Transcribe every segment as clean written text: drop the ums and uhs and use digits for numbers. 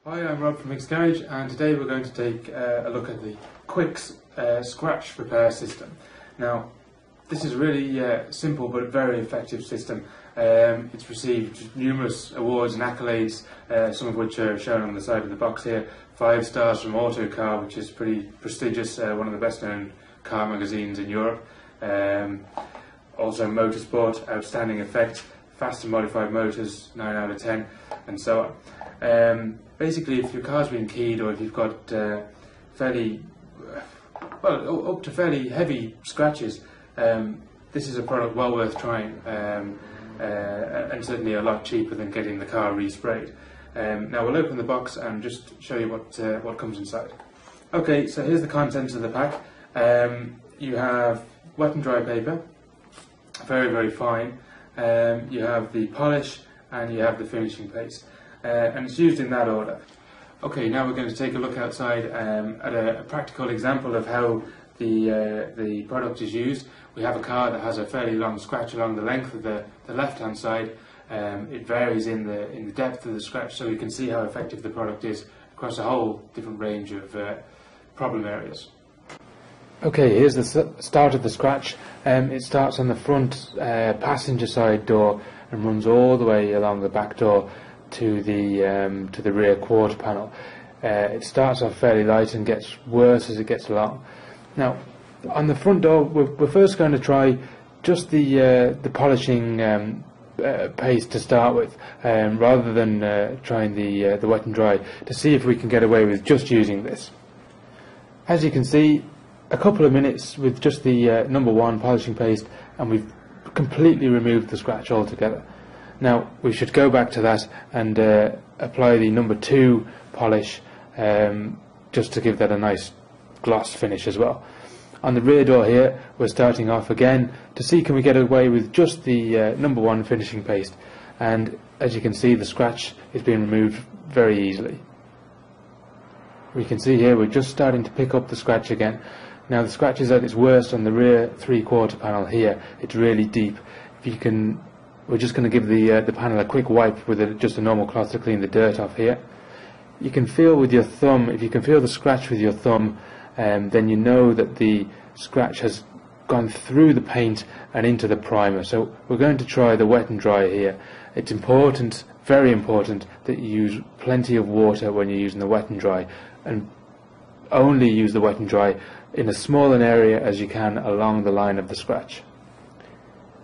Hi, I'm Rob from Quixx Garage, and today we're going to take a look at the Quixx scratch repair system. Now, this is a really simple but very effective system. It's received numerous awards and accolades, some of which are shown on the side of the box here. 5 stars from Autocar, which is pretty prestigious, one of the best known car magazines in Europe. Also Motorsport, outstanding effect. Fast and modified motors, 9 out of 10, and so on. Basically, if your car's been keyed, or if you've got fairly, well, up to fairly heavy scratches, this is a product well worth trying, and certainly a lot cheaper than getting the car resprayed. Now we'll open the box and just show you what comes inside. Okay, so here's the contents of the pack. You have wet and dry paper, very, very fine. You have the polish, and you have the finishing paste. And it's used in that order. Okay, now we're going to take a look outside at a practical example of how the product is used. We have a car that has a fairly long scratch along the length of the left-hand side. It varies in the depth of the scratch, so we can see how effective the product is across a whole different range of problem areas. Okay, here's the start of the scratch. It starts on the front passenger side door and runs all the way along the back door to the rear quarter panel. It starts off fairly light and gets worse as it gets along. Now, on the front door, we're first going to try just the polishing paste to start with, rather than trying the wet and dry, to see if we can get away with just using this. As you can see, a couple of minutes with just the number 1 polishing paste, and we've completely removed the scratch altogether. Now we should go back to that and apply the number 2 polish, just to give that a nice gloss finish as well. On the rear door here, we're starting off again to see can we get away with just the number 1 finishing paste, and as you can see, the scratch is being removed very easily. We can see here we're just starting to pick up the scratch again. Now the scratch is at its worst on the rear 3/4 panel here. It's really deep. If you can, we're just going to give the panel a quick wipe with just a normal cloth to clean the dirt off here. You can feel with your thumb, if you can feel the scratch with your thumb, then you know that the scratch has gone through the paint and into the primer. So we're going to try the wet and dry here. It's important, very important, that you use plenty of water when you're using the wet and dry, and only use the wet and dry in as small an area as you can along the line of the scratch.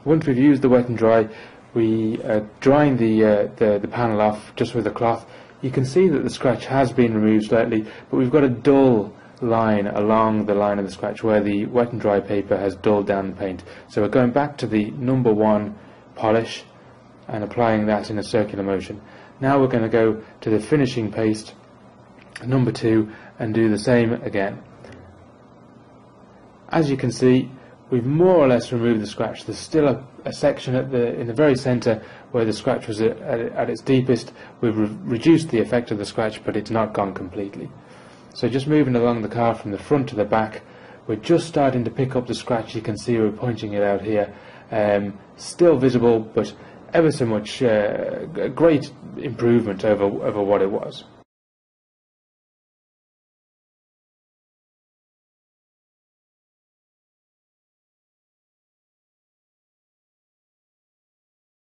Once we've used the wet and dry, we are drying the panel off just with a cloth. You can see that the scratch has been removed slightly, but we've got a dull line along the line of the scratch where the wet and dry paper has dulled down the paint. So we're going back to the number 1 polish and applying that in a circular motion. Now we're going to go to the finishing paste, number 2, and do the same again. As you can see, we've more or less removed the scratch. There's still a section in the very centre where the scratch was at its deepest. We've reduced the effect of the scratch, but it's not gone completely. So just moving along the car from the front to the back, we're just starting to pick up the scratch. You can see we're pointing it out here. Still visible, but ever so much a great improvement over what it was.